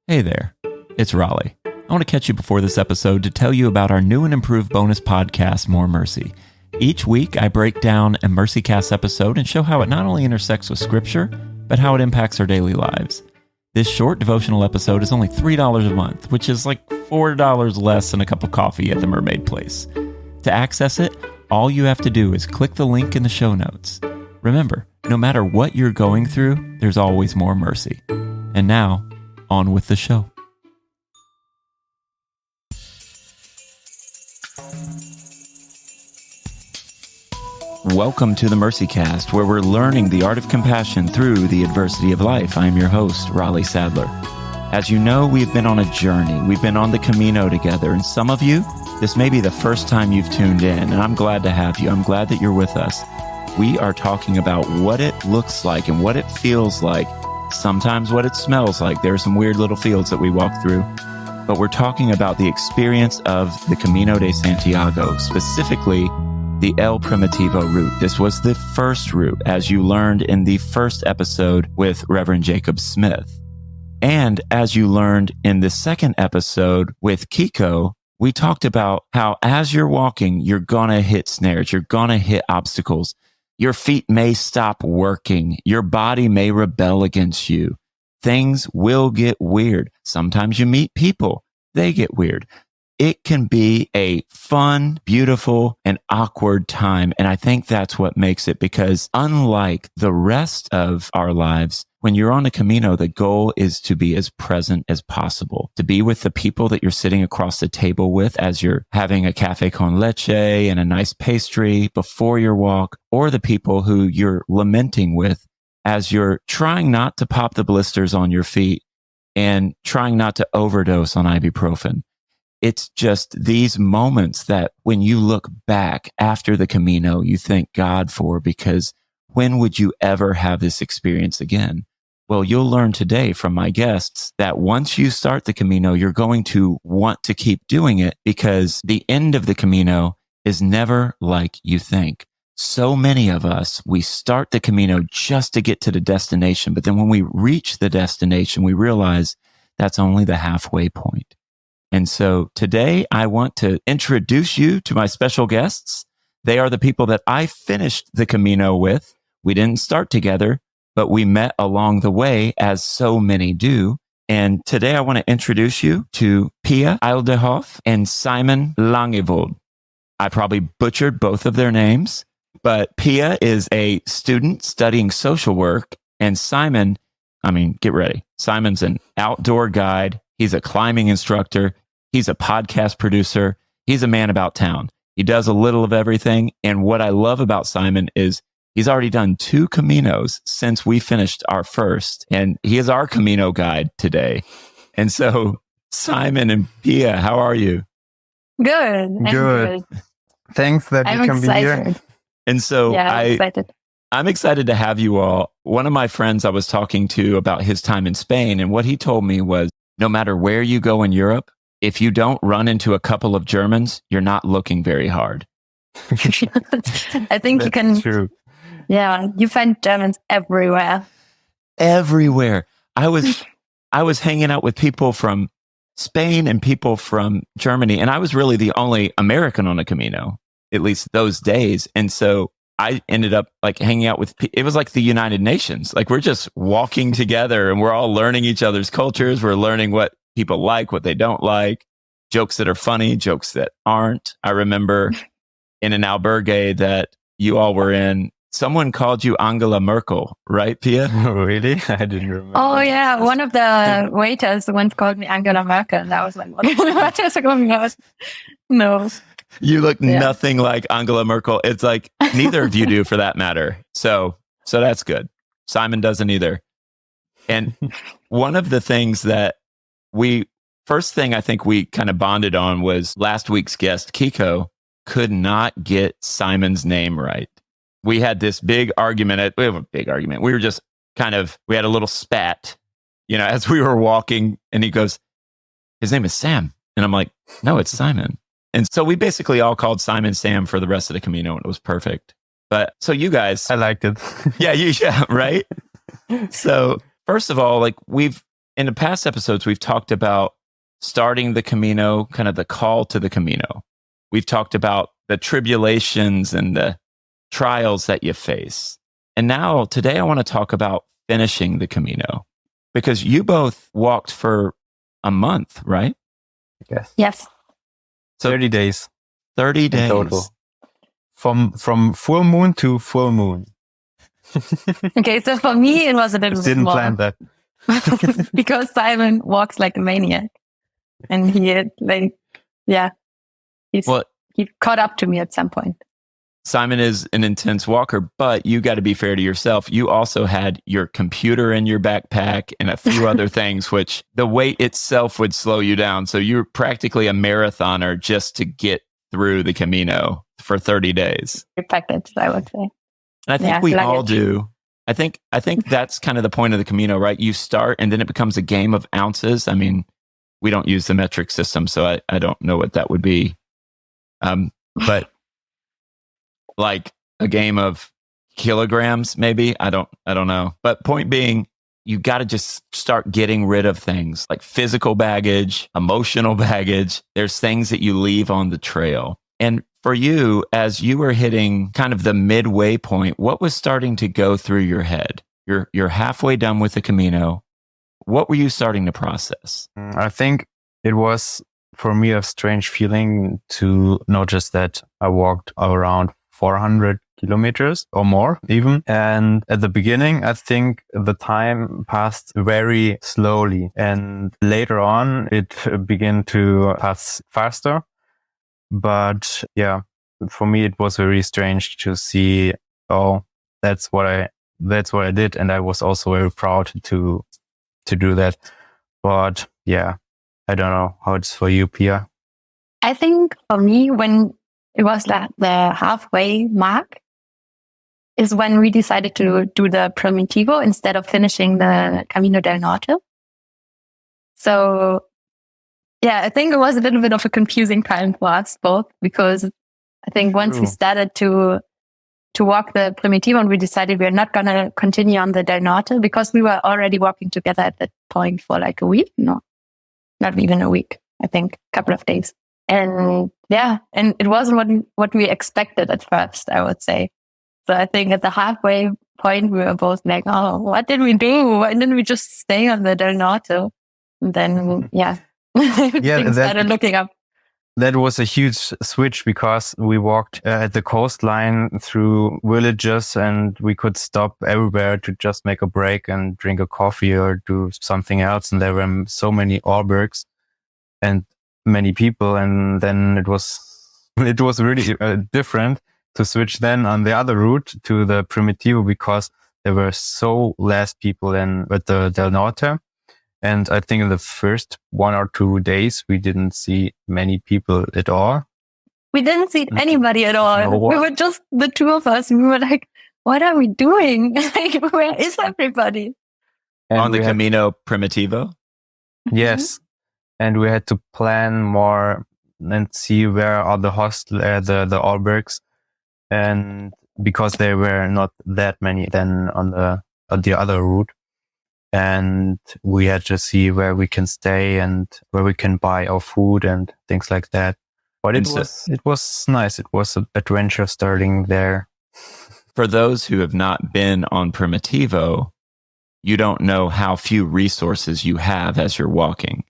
Hey there, it's Raleigh. I want to catch you before this episode to tell you about our new and improved bonus podcast, More Mercy. Each week, I break down a MercyCast episode and show how it not only intersects with Scripture, but how it impacts our daily lives. This short devotional episode is only $3 a month, which is like $4 less than a cup of coffee at the Mermaid Place. To access it, all you have to do is click the link in the show notes. Remember, no matter what you're going through, there's always more mercy. And now, on with the show. Welcome to the MercyCast, where we're learning the art of compassion through the adversity of life. I'm your host, Raleigh Sadler. As you know, we've been on a journey. We've been on the Camino together, and some of you, this may be the first time you've tuned in, and I'm glad to have you. I'm glad that you're with us. We are talking about what it looks like and what it feels like, sometimes what it smells like. There are some weird little fields that we walk through, but we're talking about the experience of the Camino de Santiago, specifically the El Primitivo route. This was the first route, as you learned in the first episode with Reverend Jacob Smith. And as you learned in the second episode with Kiko, we talked about how as you're walking, you're gonna hit snares, you're gonna hit obstacles. Your feet may stop working. Your body may rebel against you. Things will get weird. Sometimes you meet people. They get weird. It can be a fun, beautiful, and awkward time. And I think that's what makes it, because unlike the rest of our lives, when you're on a Camino, the goal is to be as present as possible, to be with the people that you're sitting across the table with as you're having a cafe con leche and a nice pastry before your walk, or the people who you're lamenting with as you're trying not to pop the blisters on your feet and trying not to overdose on ibuprofen. It's just these moments that when you look back after the Camino, you thank God for, because when would you ever have this experience again? Well, you'll learn today from my guests that once you start the Camino, you're going to want to keep doing it, because the end of the Camino is never like you think. So many of us, we start the Camino just to get to the destination. But then when we reach the destination, we realize that's only the halfway point. And so today I want to introduce you to my special guests. They are the people that I finished the Camino with. We didn't start together, but we met along the way, as so many do. And today I want to introduce you to Pia Aldehoff and Simon Langewald. I probably butchered both of their names, but Pia is a student studying social work, and Simon, get ready. Simon's an outdoor guide. He's a climbing instructor. He's a podcast producer. He's a man about town. He does a little of everything. And what I love about Simon is he's already done 2 Caminos since we finished our first, and he is our Camino guide today. And so, Simon and Pia, how are you? Good. Good. Thanks that you can be here. And so I'm excited. I'm excited to have you all. One of my friends I was talking to about his time in Spain, and what he told me was, no matter where you go in Europe, if you don't run into a couple of Germans, you're not looking very hard. I think you can. True. Yeah, you find Germans everywhere. Everywhere. I was hanging out with people from Spain and people from Germany, and I was really the only American on a Camino, at least those days. And so I ended up hanging out with, it was like the United Nations. We're just walking together and we're all learning each other's cultures. We're learning what people like, what they don't like, jokes that are funny, jokes that aren't. I remember in an albergue that you all were in, someone called you Angela Merkel, right, Pia? Oh, really? I didn't remember. Oh, yeah. One of the waiters once called me Angela Merkel. And that was like, what the No. You look nothing like Angela Merkel. It's like neither of you do, for that matter. So that's good. Simon doesn't either. And one of the things that first thing I think we kind of bonded on was last week's guest, Kiko, could not get Simon's name right. We had this big argument. We have a big argument. We were just we had a little spat, as we were walking, and he goes, his name is Sam. And I'm like, no, it's Simon. And so we basically all called Simon Sam for the rest of the Camino, and it was perfect. But so you guys, I liked it. yeah, right? So first of all, we've in the past episodes, we've talked about starting the Camino, kind of the call to the Camino. We've talked about the tribulations and the trials that you face. And now today I want to talk about finishing the Camino, because you both walked for a month, right? Yes. So 30 days. 30 days. In total. From full moon to full moon. Okay, so for me, it was a little bit Didn't more. plan that. Because Simon walks like a maniac. And he caught up to me at some point. Simon is an intense walker, but you got to be fair to yourself. You also had your computer in your backpack and a few other things, which the weight itself would slow you down. So you're practically a marathoner just to get through the Camino for 30 days. Package, I would say. And I think we all do. I think that's kind of the point of the Camino, right? You start and then it becomes a game of ounces. I mean, we don't use the metric system, so I don't know what that would be. But like a game of kilograms, maybe. I don't know. But point being, you got to just start getting rid of things like physical baggage, emotional baggage. There's things that you leave on the trail. And for you, as you were hitting kind of the midway point, what was starting to go through your head? You're halfway done with the Camino. What were you starting to process? I think it was, for me, a strange feeling to notice that I walked around 400 kilometers or more even. And at the beginning, I think the time passed very slowly. And later on, it began to pass faster. But yeah, for me, it was very strange to see, oh, that's what I did. And I was also very proud to do that. But yeah, I don't know how it's for you, Pia. I think for me, when it was like the halfway mark, is when we decided to do the Primitivo instead of finishing the Camino del Norte. So yeah, I think it was a little bit of a confusing time for us both, because I think once we started to walk the Primitivo and we decided we're not going to continue on the Del Norte, because we were already walking together at that point for like a week. No, not even a week. I think a couple of days. And yeah, and it wasn't what we expected at first, I would say. So I think at the halfway point, we were both like, oh, what did we do? Why didn't we just stay on the Del Norte? And then, things started looking up. That was a huge switch, because we walked at the coastline through villages and we could stop everywhere to just make a break and drink a coffee or do something else. And there were so many albergs and many people. And then it was really different to switch then on the other route to the Primitivo, because there were so less people than at the Del Norte. And I think in the first 1 or 2 days, we didn't see many people at all. We didn't see anybody at all. We were just the two of us. And we were like, what are we doing? Like, where is everybody? And on the Camino Primitivo? Yes. And we had to plan more and see where are the the albergs. And because there were not that many then on the other route. And we had to see where we can stay and where we can buy our food and things like that. But it was nice. It was an adventure starting there. For those who have not been on Primitivo, you don't know how few resources you have as you're walking.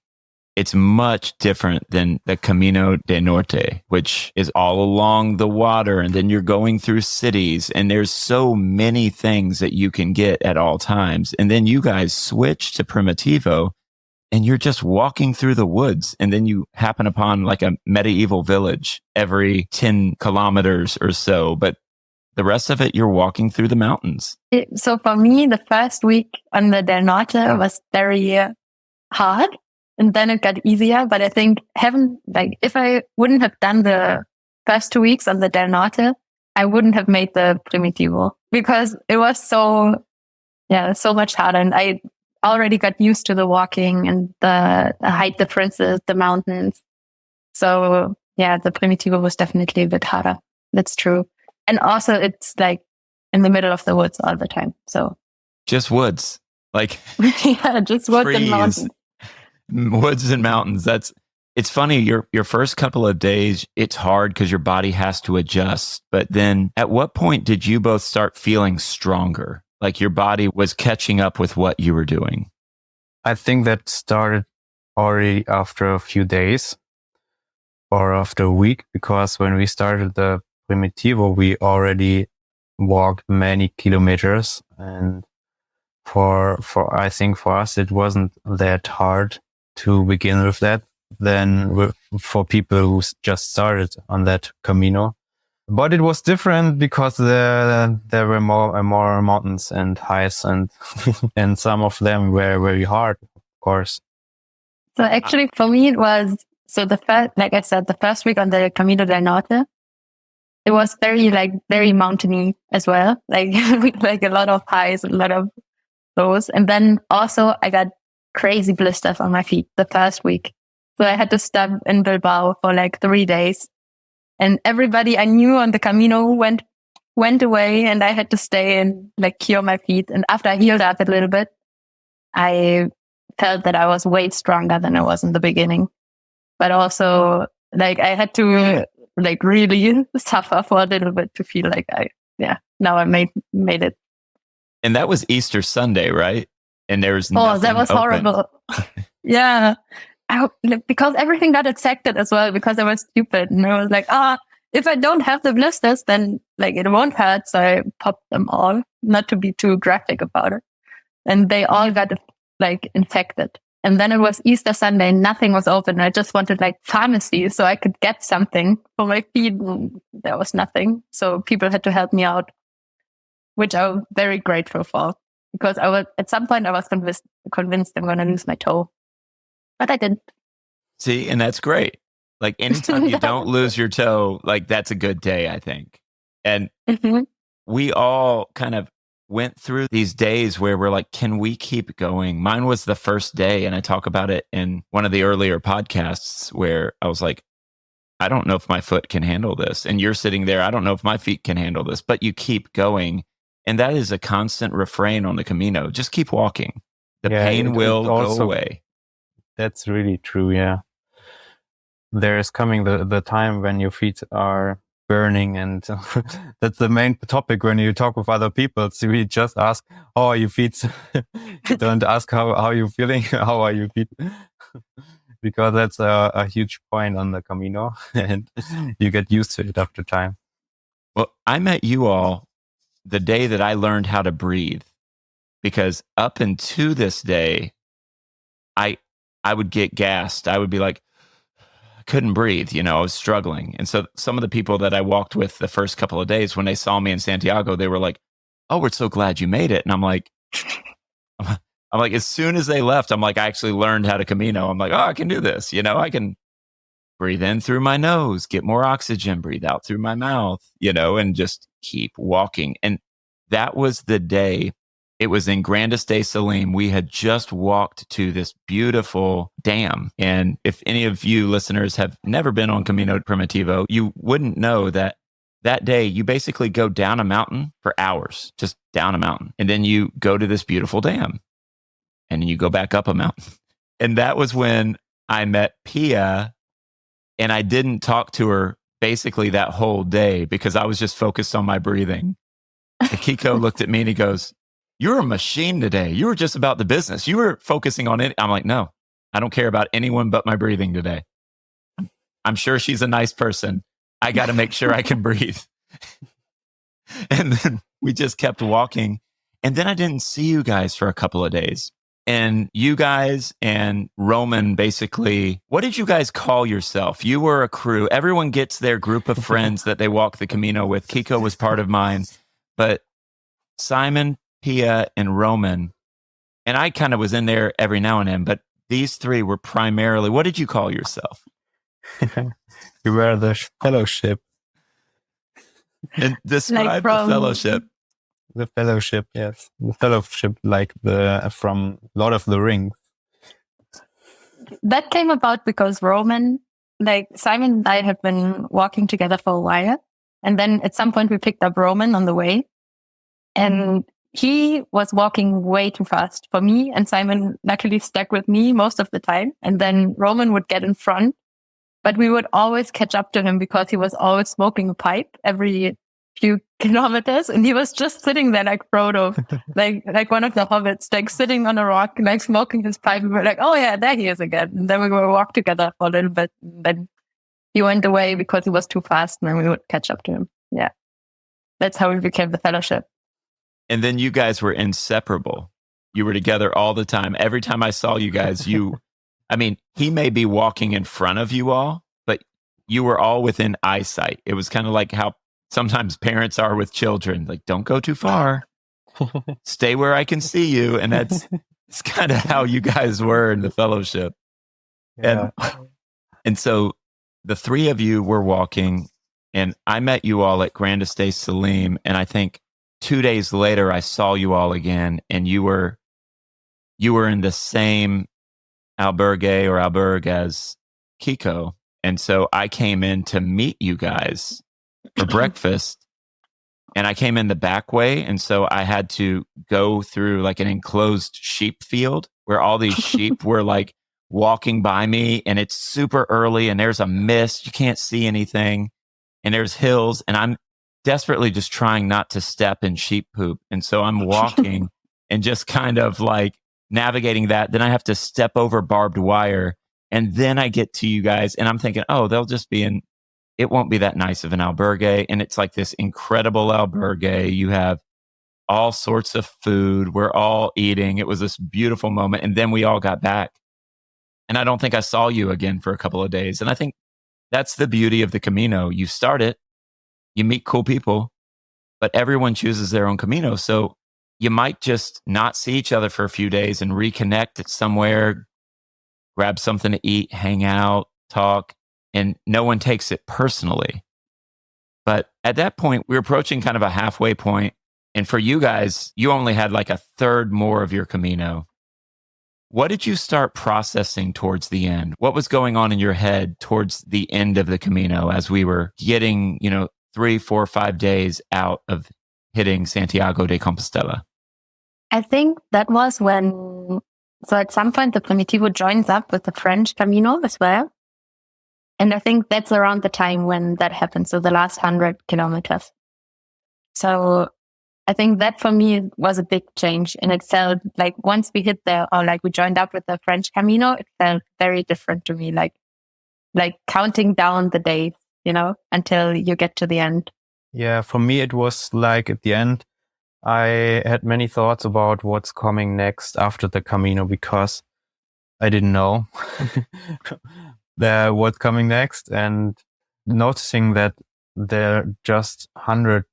It's much different than the Camino de Norte, which is all along the water, and then you're going through cities, and there's so many things that you can get at all times. And then you guys switch to Primitivo, and you're just walking through the woods, and then you happen upon like a medieval village every 10 kilometers or so. But the rest of it, you're walking through the mountains. So for me, the first week on the Del Norte was very hard. And then it got easier. But I think if I wouldn't have done the first 2 weeks on the Del Norte, I wouldn't have made the Primitivo, because it was so much harder. And I already got used to the walking and the height differences, the mountains. So yeah, the Primitivo was definitely a bit harder. That's true. And also it's like in the middle of the woods all the time. So just woods. Like Yeah, just woods and mountains. Woods and mountains. It's funny. Your first couple of days, it's hard because your body has to adjust. But then at what point did you both start feeling stronger? Like your body was catching up with what you were doing? I think that started already after a few days or after a week, because when we started the Primitivo, we already walked many kilometers. And for I think for us, it wasn't that hard to begin with that than for people who just started on that Camino. But it was different because there were more mountains and heights, and and some of them were very hard, of course. So actually for me, it was, so the first, like I said, the first week on the Camino del Norte, it was very mountainy as well. Like, like a lot of highs, a lot of lows. And then also I got crazy blisters on my feet the first week. So I had to stop in Bilbao for like 3 days. And everybody I knew on the Camino went away, and I had to stay and like cure my feet. And after I healed up a little bit, I felt that I was way stronger than I was in the beginning. But also, like, I had to like really suffer for a little bit to feel like now I made it. And that was Easter Sunday, right? And there was nothing that was open. horrible. Yeah. Because everything got infected as well, because I was stupid. And I was like, if I don't have the blisters, then like it won't hurt. So I popped them all, not to be too graphic about it. And they all got like infected. And then it was Easter Sunday, nothing was open. I just wanted like pharmacy so I could get something for my feet. And there was nothing. So people had to help me out, which I'm very grateful for, because at some point I was convinced I'm going to lose my toe. But I didn't. See, and that's great. Like anytime you don't lose your toe, like that's a good day, I think. And we all kind of went through these days where we're like, can we keep going? Mine was the first day, and I talk about it in one of the earlier podcasts where I was like, I don't know if my foot can handle this. And you're sitting there, I don't know if my feet can handle this, but you keep going. And that is a constant refrain on the Camino. Just keep walking. The pain will go away. That's really true, yeah. There is coming the time when your feet are burning, and that's the main topic when you talk with other people. So we just ask, how are your feet? Don't ask how you're feeling, how are your feet? Because that's a huge point on the Camino, and you get used to it after time. Well, I met you all the day that I learned how to breathe, because up until this day, I would get gassed. I would be like, I couldn't breathe, I was struggling. And so some of the people that I walked with the first couple of days, when they saw me in Santiago, they were like, oh, we're so glad you made it. And I'm like, as soon as they left, I'm like, I actually learned how to Camino. I'm like, oh, I can do this. I can breathe in through my nose, get more oxygen, breathe out through my mouth, and just keep walking. And that was the day. It was in Grandes de Salim. We had just walked to this beautiful dam. And if any of you listeners have never been on Camino Primitivo, you wouldn't know that day you basically go down a mountain for hours, just down a mountain. And then you go to this beautiful dam, and then you go back up a mountain. And that was when I met Pia, and I didn't talk to her basically that whole day because I was just focused on my breathing. And Kiko looked at me and he goes, you're a machine today. You were just about the business. You were focusing on it. I'm like, no, I don't care about anyone but my breathing today. I'm sure she's a nice person. I got to make sure I can breathe. And then we just kept walking. And then I didn't see you guys for a couple of days. And you guys and Roman, basically, what did you guys call yourself? You were a crew. Everyone gets their group of friends that they walk the Camino with. Kiko was part of mine. But Simon, Pia, and Roman, and I kind of was in there every now and then, but these three were primarily, what did you call yourself? We were the fellowship. And describe the fellowship. The fellowship, yes. The fellowship, like from Lord of the Rings. That came about because Roman, like Simon and I have been walking together for a while. And then at some point we picked up Roman on the way. And he was walking way too fast for me, and Simon luckily stuck with me most of the time. And then Roman would get in front, but we would always catch up to him because he was always smoking a pipe every few kilometers, and he was just sitting there like Frodo, like one of the hobbits, like sitting on a rock, like smoking his pipe. And we're like, oh yeah, there he is again. And then we would walk together for a little bit. And then he went away because he was too fast, and then we would catch up to him. Yeah, that's how we became the fellowship. And then you guys were inseparable. You were together all the time. Every time I saw you guys, he may be walking in front of you all, but you were all within eyesight. It was kind of like how sometimes parents are with children, like, don't go too far. Stay where I can see you. And it's kind of how you guys were in the fellowship. Yeah. And so the three of you were walking, and I met you all at Grand Estate Salim. And I think 2 days later, I saw you all again, and you were in the same albergue as Kiko. And so I came in to meet you guys for breakfast, and I came in the back way. And so I had to go through like an enclosed sheep field where all these sheep were like walking by me, and it's super early, and there's a mist. You can't see anything, and there's hills, and I'm desperately just trying not to step in sheep poop. And so I'm walking and just kind of like navigating that. Then I have to step over barbed wire, and then I get to you guys, and I'm thinking, oh, they'll just be in, it won't be that nice of an albergue. And it's like this incredible albergue. You have all sorts of food. We're all eating. It was this beautiful moment. And then we all got back, and I don't think I saw you again for a couple of days. And I think that's the beauty of the Camino. You start it, you meet cool people, but everyone chooses their own Camino. So you might just not see each other for a few days and reconnect at somewhere, grab something to eat, hang out, talk, and no one takes it personally. But at that point, we're approaching kind of a halfway point. And for you guys, you only had like a third more of your Camino. What did you start processing towards the end? What was going on in your head towards the end of the Camino as we were getting, 3, 4, 5 days out of hitting Santiago de Compostela? I think that was so at some point the Primitivo joins up with the French Camino as well. And I think that's around the time when that happened. So the last 100 kilometers. So I think that for me was a big change. And it felt like once we hit there, or like we joined up with the French Camino, it felt very different to me. Like counting down the days, until you get to the end. Yeah, for me, it was like at the end, I had many thoughts about what's coming next after the Camino, because I didn't know what's coming next, and noticing that there are just 100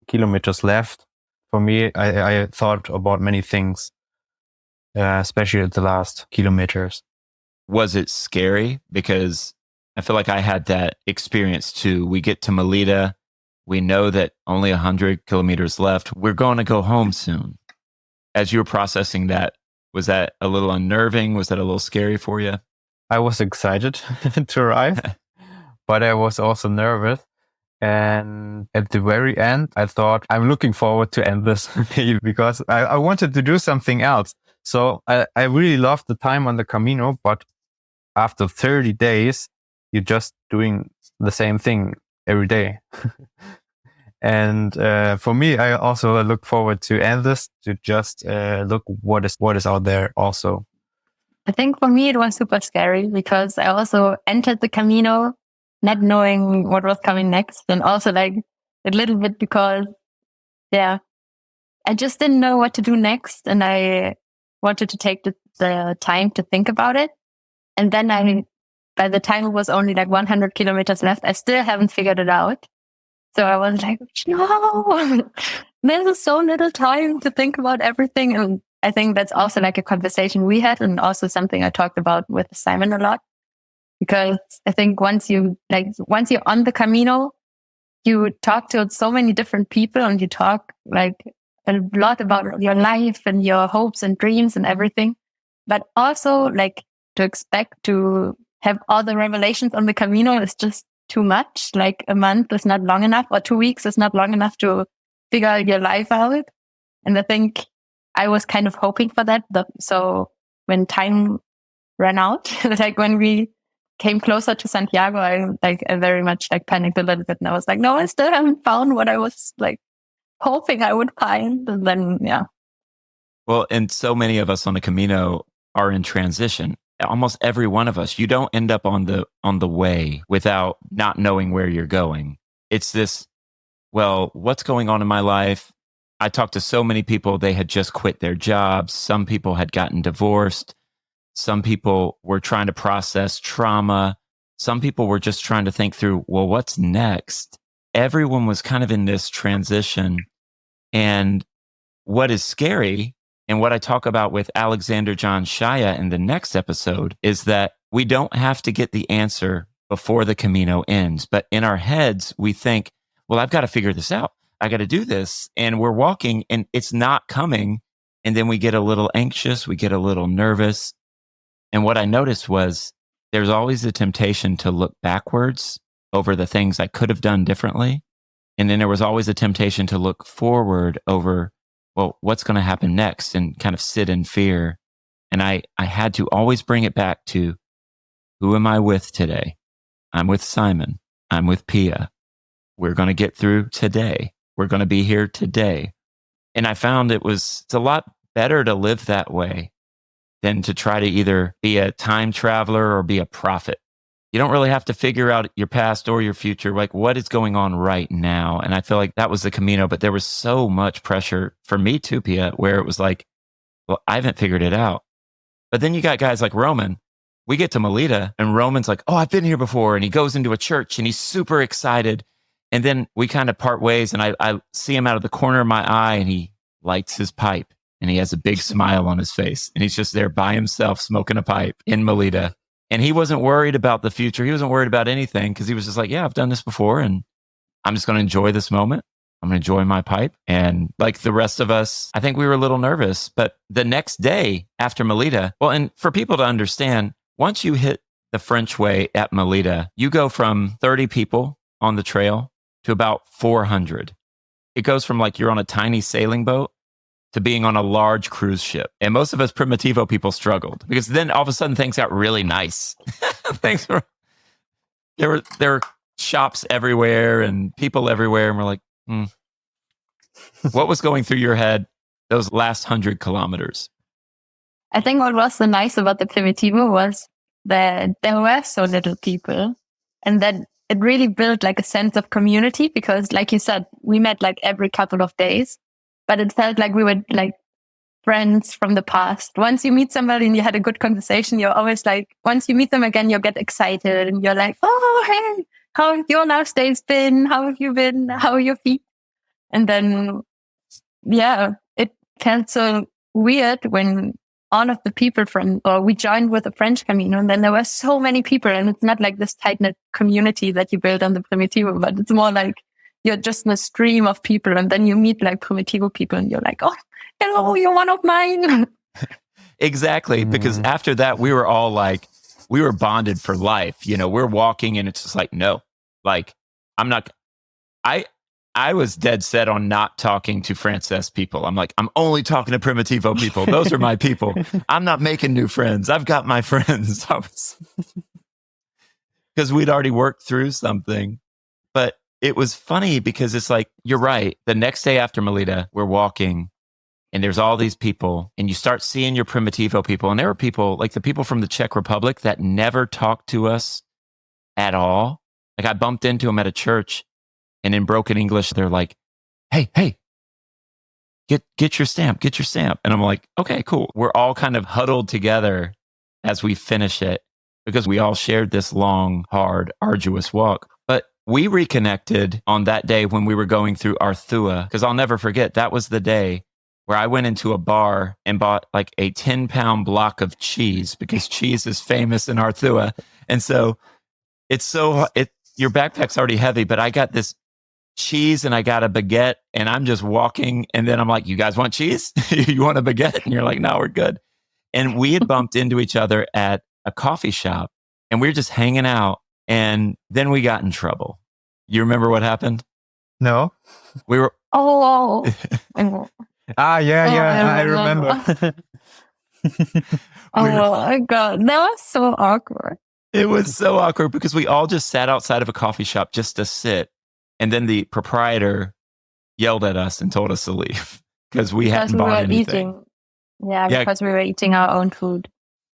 kilometers left. For me, I thought about many things, especially at the last kilometers. Was it scary? Because I feel like I had that experience too. We get to Melita. We know that only 100 kilometers left. We're going to go home soon. As you were processing that, was that a little unnerving? Was that a little scary for you? I was excited to arrive, but I was also nervous. And at the very end, I thought, I'm looking forward to end this because I wanted to do something else. So I really loved the time on the Camino, but after 30 days, you're just doing the same thing every day. And for me, I also look forward to end this, to just look what is out there also. I think for me, it was super scary because I also entered the Camino not knowing what was coming next. And also like a little bit because, I just didn't know what to do next. And I wanted to take the time to think about it. And then by the time it was only like 100 kilometers left, I still haven't figured it out. So I was like, no, there's so little time to think about everything. And I think that's also like a conversation we had, and also something I talked about with Simon a lot. Because I think once you're on the Camino, you talk to so many different people, and you talk like a lot about your life and your hopes and dreams and everything. But also like to expect to have all the revelations on the Camino is just too much. Like a month is not long enough, or 2 weeks is not long enough to figure your life out. And I think I was kind of hoping for that. So when time ran out, like when we came closer to Santiago, I very much like panicked a little bit, and I was like, no, I still haven't found what I was like hoping I would find. And then, yeah. Well, and so many of us on the Camino are in transition. Almost every one of us, you don't end up on the way without not knowing where you're going. It's this, well, what's going on in my life? I talked to so many people, they had just quit their jobs. Some people had gotten divorced. Some people were trying to process trauma. Some people were just trying to think through, well, what's next? Everyone was kind of in this transition. And what is scary, and what I talk about with Alexander John Shaya in the next episode, is that we don't have to get the answer before the Camino ends. But in our heads, we think, well, I've got to figure this out. I got to do this. And we're walking and it's not coming. And then we get a little anxious. We get a little nervous. And what I noticed was there's always a temptation to look backwards over the things I could have done differently. And then there was always a temptation to look forward over, well, what's going to happen next, and kind of sit in fear. And I had to always bring it back to, who am I with today? I'm with Simon. I'm with Pia. We're going to get through today. We're going to be here today. And I found it's a lot better to live that way than to try to either be a time traveler or be a prophet. You don't really have to figure out your past or your future, like what is going on right now. And I feel like that was the Camino, but there was so much pressure for me too, Pia, where it was like, well, I haven't figured it out. But then you got guys like Roman. We get to Melita and Roman's like, oh, I've been here before. And he goes into a church and he's super excited. And then we kind of part ways and I see him out of the corner of my eye and he lights his pipe and he has a big smile on his face. And he's just there by himself smoking a pipe in Melita. And he wasn't worried about the future. He wasn't worried about anything because he was just like, yeah, I've done this before and I'm just going to enjoy this moment. I'm going to enjoy my pipe. And like the rest of us, I think we were a little nervous. But the next day after Melita, well, and for people to understand, once you hit the French Way at Melita, you go from 30 people on the trail to about 400. It goes from like you're on a tiny sailing boat to being on a large cruise ship. And most of us Primitivo people struggled because then all of a sudden things got really nice. There were shops everywhere and people everywhere. And we're like, what was going through your head those last 100 kilometers? I think what was so nice about the Primitivo was that there were so little people and that it really built like a sense of community because like you said, we met like every couple of days, but it felt like we were like friends from the past. Once you meet somebody and you had a good conversation, you're always like, once you meet them again, you get excited and you're like, oh, hey, how have your last days been? How have you been? How are your feet? And then, yeah, it felt so weird when all of the people we joined with the French Camino, and then there were so many people, and it's not like this tight-knit community that you build on the Primitivo, but it's more like you're just in a stream of people, and then you meet like Primitivo people, and you're like, oh, hello, you're one of mine. Exactly, because after that, we were all like, we were bonded for life. You know, we're walking, and it's just like, no, like, I was dead set on not talking to Frances people. I'm like, I'm only talking to Primitivo people. Those are my people. I'm not making new friends. I've got my friends. Because we'd already worked through something. But it was funny because it's like, you're right. The next day after Melita, we're walking and there's all these people and you start seeing your Primitivo people. And there were people like the people from the Czech Republic that never talked to us at all. Like I bumped into them at a church. And in broken English, they're like, hey, get your stamp. And I'm like, okay, cool. We're all kind of huddled together as we finish it because we all shared this long, hard, arduous walk. But we reconnected on that day when we were going through Arthua, because I'll never forget, that was the day where I went into a bar and bought like a 10-pound block of cheese because cheese is famous in Arthua. And so your backpack's already heavy, but I got this cheese and I got a baguette and I'm just walking and then I'm like, you guys want cheese? You want a baguette? And you're like, no, we're good. And we had bumped into each other at a coffee shop and we were just hanging out and then we got in trouble. You remember what happened? No. We were I remember. Oh my God, that was so awkward. It was so awkward because we all just sat outside of a coffee shop just to sit. And then the proprietor yelled at us and told us to leave because we hadn't bought anything. Eating. Yeah, because we were eating our own food.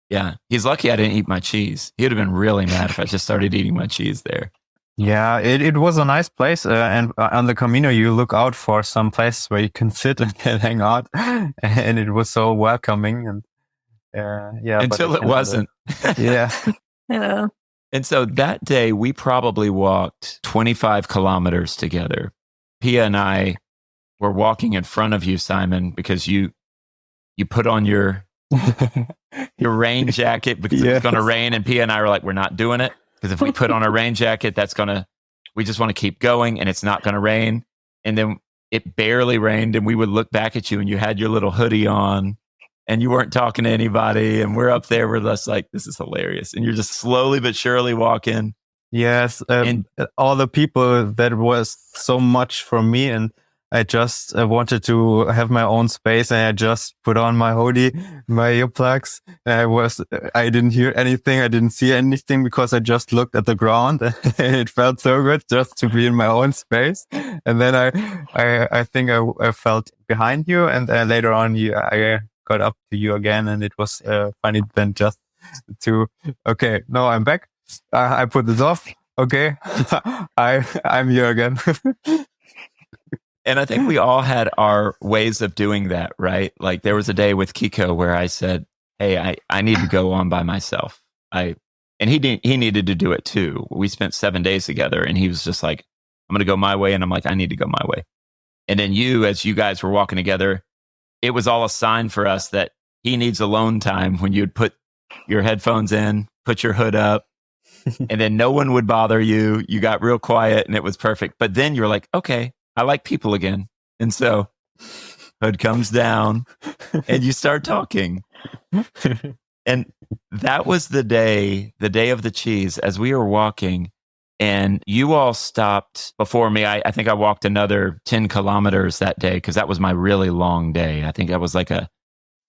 Yeah. He's lucky I didn't eat my cheese. He'd have been really mad if I just started eating my cheese there. Yeah, it was a nice place. And on the Camino, you look out for some place where you can sit and hang out. And it was so welcoming. And until it wasn't. Yeah. Yeah. And so that day, we probably walked 25 kilometers together. Pia and I were walking in front of you, Simon, because you put on your rain jacket because it was going to rain. And Pia and I were like, we're not doing it. Because if we put on a rain jacket, we just want to keep going and it's not going to rain. And then it barely rained and we would look back at you and you had your little hoodie on and you weren't talking to anybody. And we're up there, we're just like, this is hilarious. And you're just slowly but surely walking. Yes. And all the people, that was so much for me. And I just wanted to have my own space and I just put on my hoodie, my earplugs. I didn't hear anything. I didn't see anything because I just looked at the ground and it felt so good just to be in my own space. And then I think I felt behind you and later on I got up to you again and it was funny then just okay, no, I'm back. I put this off. Okay. I'm here again. And I think we all had our ways of doing that, right? Like there was a day with Kiko where I said, hey, I need to go on by myself. And he needed to do it too. We spent 7 days together and he was just like, I'm going to go my way. And I'm like, I need to go my way. And then as you guys were walking together, it was all a sign for us that he needs alone time when you'd put your headphones in, put your hood up, and then no one would bother you. You got real quiet and it was perfect. But then you're like, okay, I like people again. And so hood comes down and you start talking. And that was the day of the cheese, as we were walking and you all stopped before me. I think I walked another 10 kilometers that day because that was my really long day. I think that was like a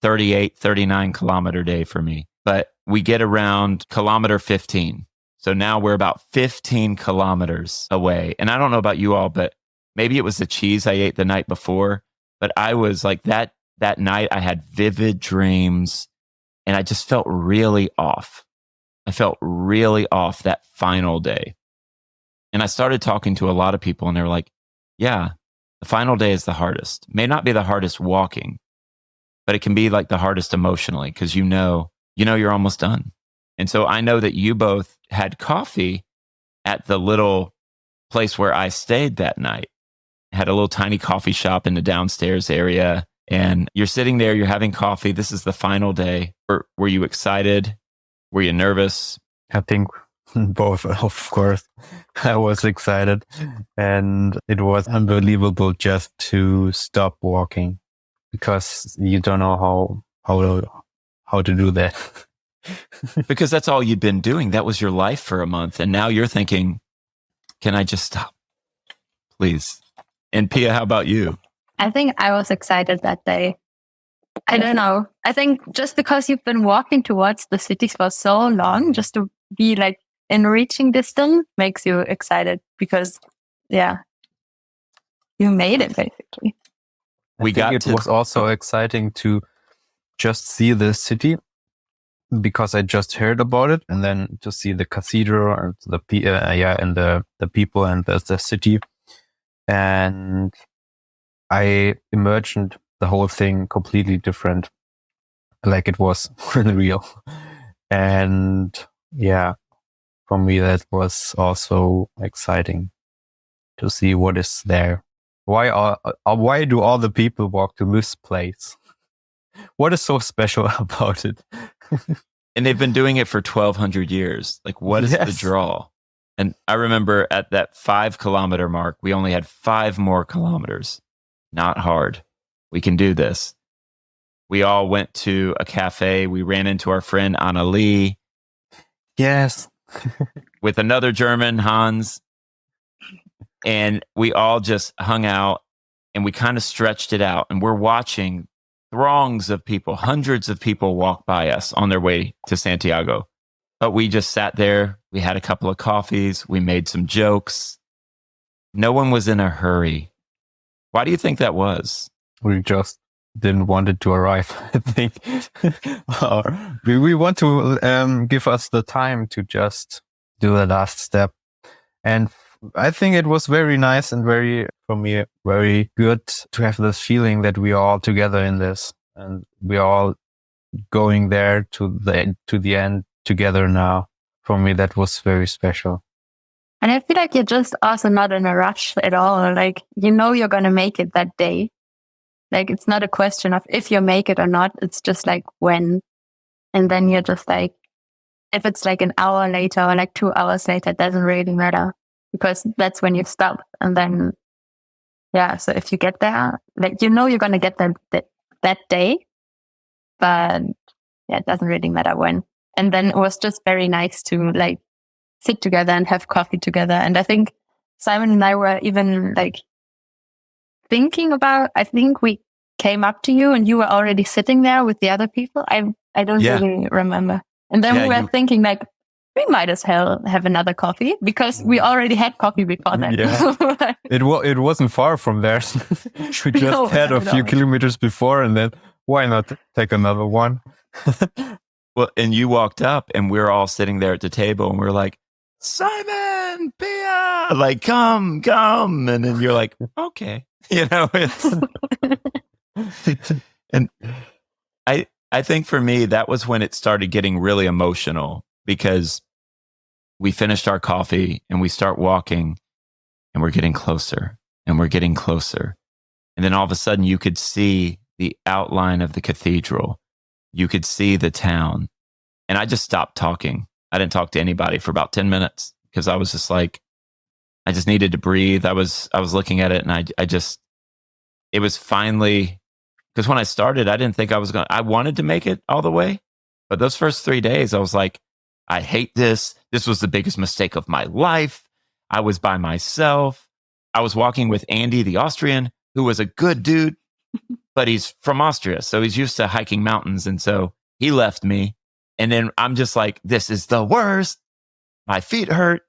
38, 39 kilometer day for me. But we get around kilometer 15. So now we're about 15 kilometers away. And I don't know about you all, but maybe it was the cheese I ate the night before. But I was like that night I had vivid dreams and I just felt really off. I felt really off that final day. And I started talking to a lot of people and they were like, yeah, the final day is the hardest. May not be the hardest walking, but it can be like the hardest emotionally because you know you're almost done. And so I know that you both had coffee at the little place where I stayed that night. I had a little tiny coffee shop in the downstairs area. And you're sitting there, you're having coffee. This is the final day. Were you excited? Were you nervous? I think both, of course. I was excited and it was unbelievable just to stop walking because you don't know how to do that. Because that's all you'd been doing. That was your life for a month. And now you're thinking, can I just stop? Please. And Pia, how about you? I think I was excited that day. I don't know. I think just because you've been walking towards the cities for so long, just to be like in reaching distance makes you excited because, yeah, you made it basically. It was also exciting to just see the city because I just heard about it and then to see the cathedral and the people and the city. And I imagined the whole thing completely different, like it was real. And yeah, for me, that was also exciting to see what is there. Why do all the people walk to this place? What is so special about it? And they've been doing it for 1,200 years. Like, what is the draw? And I remember at that 5 kilometer mark, we only had 5 more kilometers. Not hard. We can do this. We all went to a cafe. We ran into our friend Anna Lee. Yes. With another German, Hans. And we all just hung out and we kind of stretched it out, and we're watching throngs of people, hundreds of people walk by us on their way to Santiago. But we just sat there. We had a couple of coffees. We made some jokes. No one was in a hurry. Why do you think that was? We just didn't want it to arrive, I think. we want to give us the time to just do the last step. And I think it was very nice and for me, very good to have this feeling that we are all together in this, and we are all going there to the end together now. For me, that was very special. And I feel like you're just also not in a rush at all. Like, you're going to make it that day. Like, it's not a question of if you make it or not. It's just like when. And then you're just like, if it's like an hour later or like 2 hours later, it doesn't really matter, because that's when you stop. And then, so if you get there, like, you're going to get there that day, but it doesn't really matter when. And then it was just very nice to like sit together and have coffee together. And I think Simon and I were even like thinking about, I think we came up to you and you were already sitting there with the other people. I don't really remember. And then we were thinking like, we might as well have another coffee, because we already had coffee before that. Yeah. It wasn't far from there. We just had a few kilometers before, and then why not take another one? Well, and you walked up and we're all sitting there at the table and we're like, Simon, Pia, like, come. And then you're like, okay, and I think for me, that was when it started getting really emotional, because we finished our coffee and we start walking and we're getting closer and we're getting closer. And then all of a sudden you could see the outline of the cathedral. You could see the town. And I just stopped talking. I didn't talk to anybody for about 10 minutes because I was just like, I just needed to breathe. I was looking at it, and it was finally, because when I started, I didn't think I wanted to make it all the way. But those first 3 days, I was like, I hate this. This was the biggest mistake of my life. I was by myself. I was walking with Andy, the Austrian, who was a good dude, but he's from Austria. So he's used to hiking mountains. And so he left me. And then I'm just like, this is the worst. My feet hurt.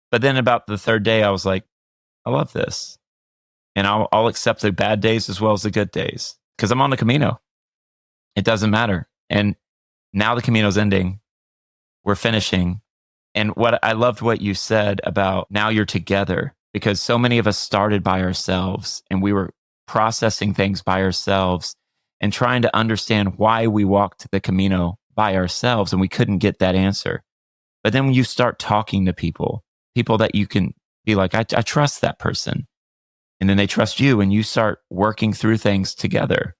But then about the third day, I was like, I love this. And I'll accept the bad days as well as the good days, because I'm on the Camino. It doesn't matter. And now the Camino's ending. We're finishing. And I loved what you said about now you're together, because so many of us started by ourselves and we were processing things by ourselves and trying to understand why we walked the Camino by ourselves, and we couldn't get that answer. But then when you start talking to people that you can be like, I trust that person. And then they trust you, and you start working through things together,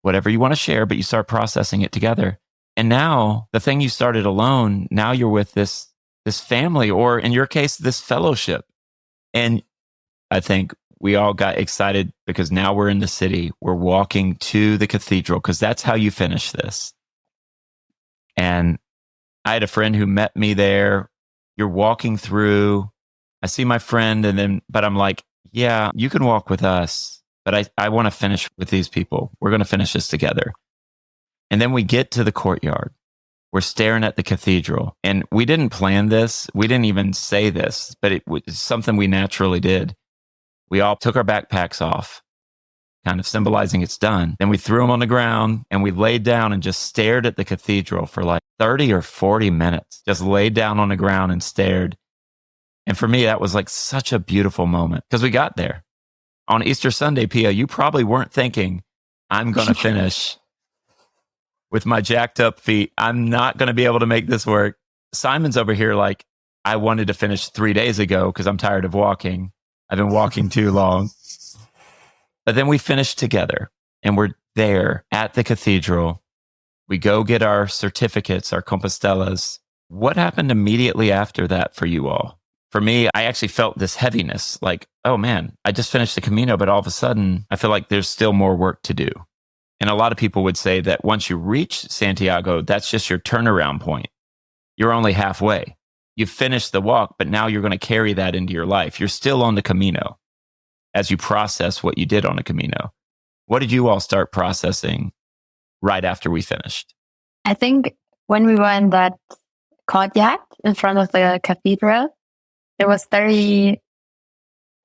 whatever you want to share, but you start processing it together. And now the thing you started alone, now you're with this family, or in your case, this fellowship. And I think we all got excited because now we're in the city. We're walking to the cathedral, because that's how you finish this. And I had a friend who met me there. You're walking through. I see my friend, but I'm like, yeah, you can walk with us, but I want to finish with these people. We're going to finish this together. And then we get to the courtyard. We're staring at the cathedral, and we didn't plan this. We didn't even say this, but it was something we naturally did. We all took our backpacks off, kind of symbolizing it's done. Then we threw them on the ground, and we laid down and just stared at the cathedral for like 30 or 40 minutes, just laid down on the ground and stared. And for me, that was like such a beautiful moment, because we got there. On Easter Sunday, Pia, you probably weren't thinking, I'm going to finish with my jacked up feet. I'm not going to be able to make this work. Simon's over here like, I wanted to finish 3 days ago because I'm tired of walking. I've been walking too long. But then we finished together, and we're there at the cathedral. We go get our certificates, our Compostelas. What happened immediately after that for you all? For me, I actually felt this heaviness, like, oh man, I just finished the Camino, but all of a sudden I feel like there's still more work to do. And a lot of people would say that once you reach Santiago, that's just your turnaround point. You're only halfway. You've finished the walk, but now you're going to carry that into your life. You're still on the Camino. as you process what you did on a Camino. What did you all start processing right after we finished? I think when we were in that courtyard in front of the cathedral, it was very,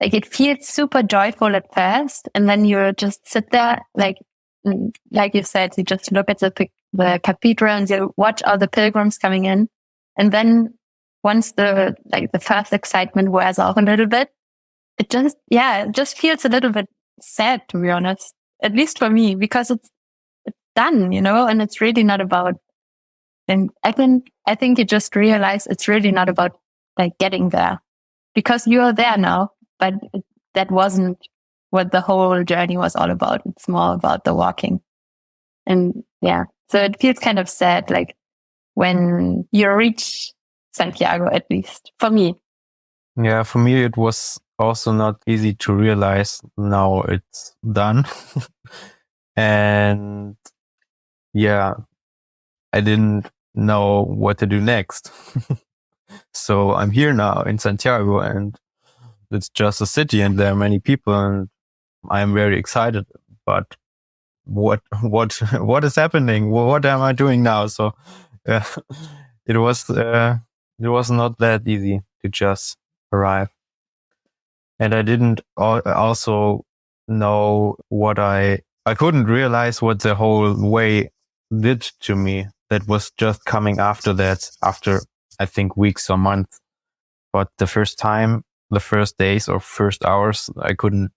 like, it feels super joyful at first. And then you just sit there, like you said, you just look at the cathedral and you watch all the pilgrims coming in. And then once the first excitement wears off a little bit, it just feels a little bit sad, to be honest, at least for me, because it's done, and it's really not about, and I think you just realize it's really not about like getting there, because you are there now, but that wasn't what the whole journey was all about. It's more about the walking. And so it feels kind of sad, like when you reach Santiago, at least for me. Yeah, for me, it was also not easy to realize now it's done. And I didn't know what to do next. So I'm here now in Santiago, and it's just a city and there are many people, and I'm very excited. But what is happening? What am I doing now? So it was not that easy to just arrive. And I didn't also know what I couldn't realize what the whole way did to me. That was just coming after that, after I think weeks or months. But the first time, the first days or first hours, I couldn't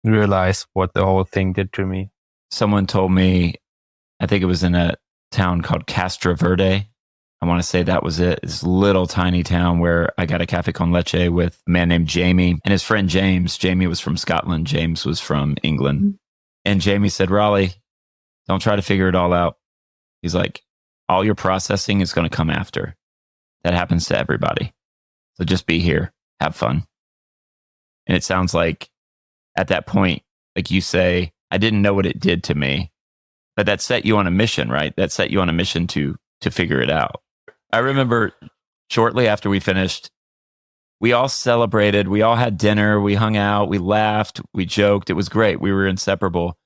realize what the whole thing did to me. Someone told me, I think it was in a town called Castro Verde. I want to say that was it. This little tiny town where I got a cafe con leche with a man named Jamie and his friend James. Jamie was from Scotland. James was from England. Mm-hmm. And Jamie said, Raleigh, don't try to figure it all out. He's like, all your processing is going to come after. That happens to everybody. So just be here, have fun. And it sounds like at that point, like you say, I didn't know what it did to me, but that set you on a mission, right? That set you on a mission to figure it out. I remember shortly after we finished, we all celebrated. We all had dinner. We hung out. We laughed. We joked. It was great. We were inseparable.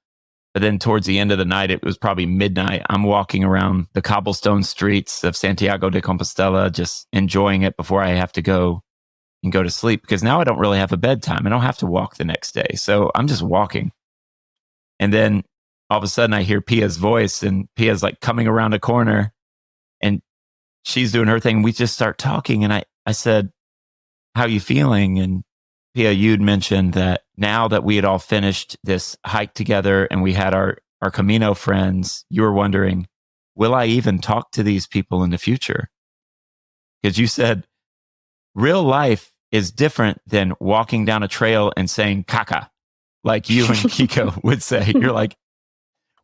But then towards the end of the night, it was probably midnight. I'm walking around the cobblestone streets of Santiago de Compostela, just enjoying it before I have to go to sleep, because now I don't really have a bedtime. I don't have to walk the next day. So I'm just walking. And then all of a sudden I hear Pia's voice, and Pia's like coming around a corner and she's doing her thing. We just start talking. And I said, how are you feeling? And Pia, you'd mentioned that now that we had all finished this hike together and we had our Camino friends, you were wondering, will I even talk to these people in the future? Because you said real life is different than walking down a trail and saying caca, like you and Kiko would say. You're like,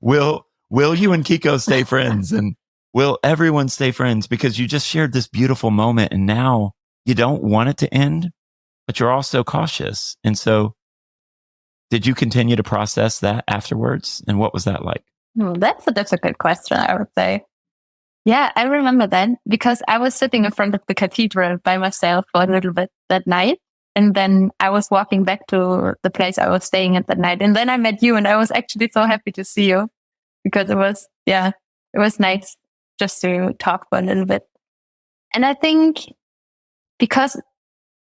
will you and Kiko stay friends? And will everyone stay friends? Because you just shared this beautiful moment, and now you don't want it to end, but you're also cautious. And so did you continue to process that afterwards? And what was that like? That's a difficult question, I would say. Yeah, I remember that because I was sitting in front of the cathedral by myself for a little bit that night. And then I was walking back to the place I was staying at that night. And then I met you, and I was actually so happy to see you because it was nice just to talk for a little bit. And I think because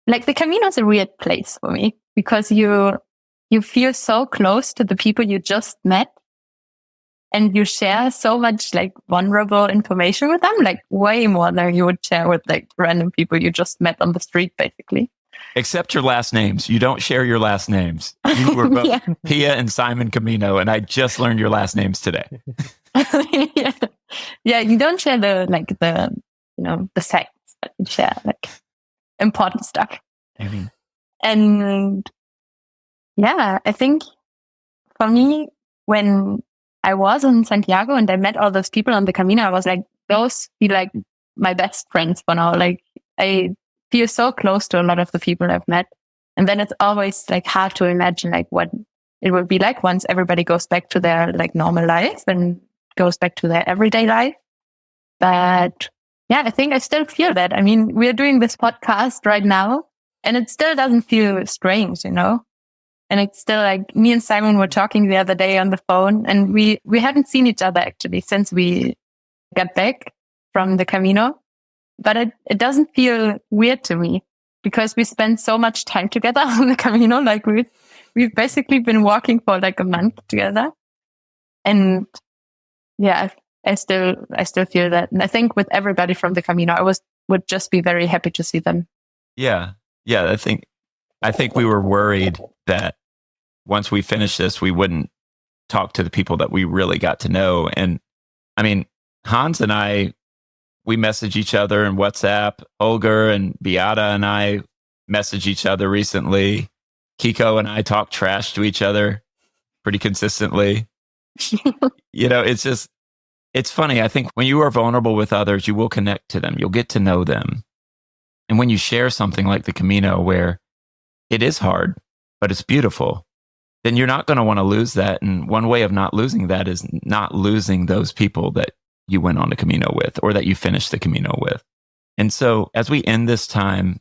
like the Camino is a weird place for me, because you feel so close to the people you just met, and you share so much like vulnerable information with them, like way more than you would share with like random people you just met on the street, basically. Except your last names. You don't share your last names. You were both Pia and Simon Camino, and I just learned your last names today. Yeah, you don't share the facts, but you share like important stuff. Mm-hmm. And yeah, I think for me, when I was in Santiago and I met all those people on the Camino, I was like, those feel like my best friends for now. Like I feel so close to a lot of the people I've met. And then it's always like hard to imagine like what it would be like once everybody goes back to their like normal life and goes back to their everyday life. But yeah, I think I still feel that. I mean, we're doing this podcast right now and it still doesn't feel strange, you know? And it's still like me and Simon were talking the other day on the phone, and we haven't seen each other actually since we got back from the Camino. But it doesn't feel weird to me because we spent so much time together on the Camino. Like we've basically been walking for like a month together. And yeah, I still feel that. And I think with everybody from the Camino, I would just be very happy to see them. Yeah. I think we were worried that once we finished this, we wouldn't talk to the people that we really got to know. And I mean, Hans and I, we message each other in WhatsApp. Olga and Beata and I message each other recently. Kiko and I talk trash to each other pretty consistently. It's funny. I think when you are vulnerable with others, you will connect to them. You'll get to know them. And when you share something like the Camino, where it is hard, but it's beautiful, then you're not going to want to lose that. And one way of not losing that is not losing those people that you went on the Camino with, or that you finished the Camino with. And so as we end this time,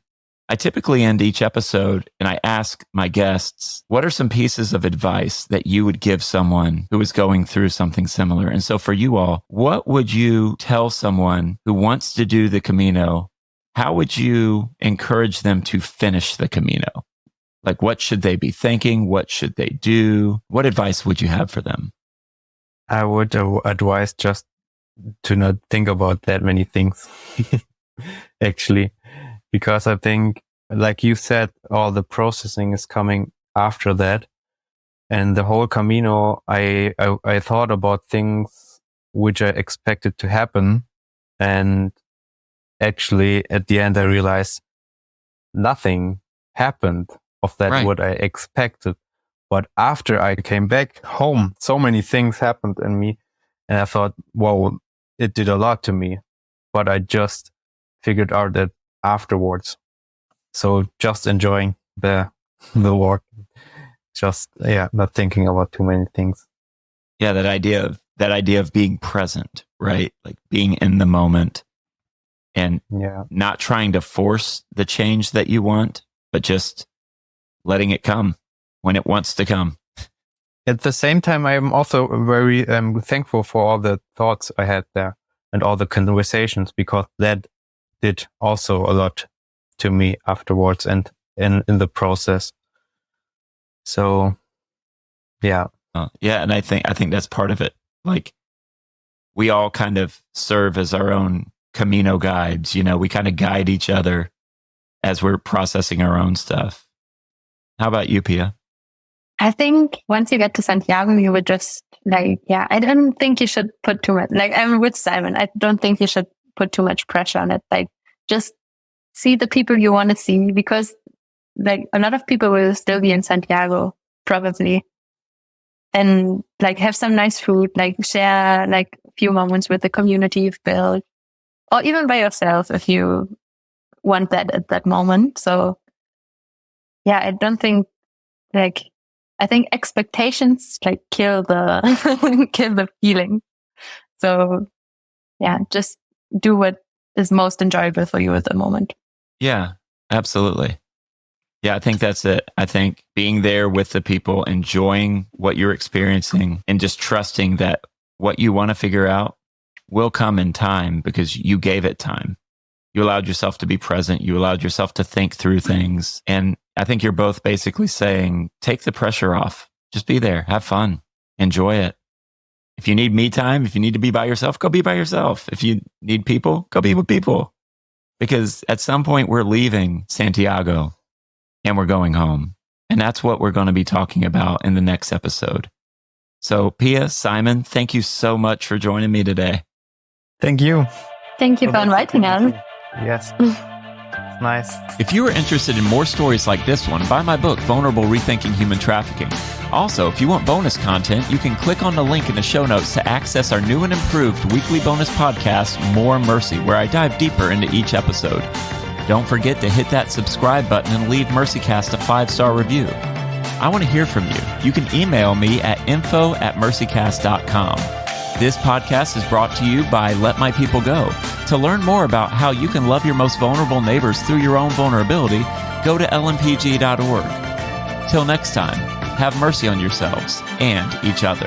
I typically end each episode and I ask my guests, what are some pieces of advice that you would give someone who is going through something similar? And so for you all, what would you tell someone who wants to do the Camino? How would you encourage them to finish the Camino? Like, what should they be thinking? What should they do? What advice would you have for them? I would advise just to not think about that many things, actually, because I think, like you said, all the processing is coming after that. And the whole Camino, I thought about things which I expected to happen. And actually, at the end, I realized nothing happened of that, right, what I expected. But after I came back home, so many things happened in me. And I thought, whoa, it did a lot to me. But I just figured out that afterwards. So just enjoying the walk. Just, not thinking about too many things. Yeah, that idea of being present, right? Like being in the moment and not trying to force the change that you want, but just letting it come when it wants to come. At the same time, I am also very thankful for all the thoughts I had there and all the conversations, because that did also a lot to me afterwards and in the process. So, yeah. And I think that's part of it. Like, we all kind of serve as our own Camino guides. We kind of guide each other as we're processing our own stuff. How about you, Pia? I think once you get to Santiago, you would just I don't think you should put too much, I'm with Simon. I don't think you should put too much pressure on it. Just see the people you want to see, because a lot of people will still be in Santiago, probably. And have some nice food, share a few moments with the community you've built, or even by yourself if you want that at that moment. So yeah, I don't think I think expectations kill the kill the feeling. So yeah, just do what is most enjoyable for you at the moment. Yeah, absolutely. Yeah, I think that's it. I think being there with the people, enjoying what you're experiencing, and just trusting that what you want to figure out will come in time, because you gave it time. You allowed yourself to be present. You allowed yourself to think through things. And I think you're both basically saying, take the pressure off. Just be there. Have fun. Enjoy it. If you need me time, if you need to be by yourself, go be by yourself. If you need people, go be with people. Because at some point we're leaving Santiago and we're going home. And that's what we're going to be talking about in the next episode. So Pia, Simon, thank you so much for joining me today. Thank you. Thank you for inviting us. Yes. Nice. If you are interested in more stories like this one, buy my book, Vulnerable Rethinking Human Trafficking. Also, if you want bonus content, you can click on the link in the show notes to access our new and improved weekly bonus podcast, More Mercy, where I dive deeper into each episode. Don't forget to hit that subscribe button and leave MercyCast a 5-star review. I want to hear from you. You can email me at info@mercycast.com. This podcast is brought to you by Let My People Go. To learn more about how you can love your most vulnerable neighbors through your own vulnerability, go to lmpg.org. Till next time, have mercy on yourselves and each other.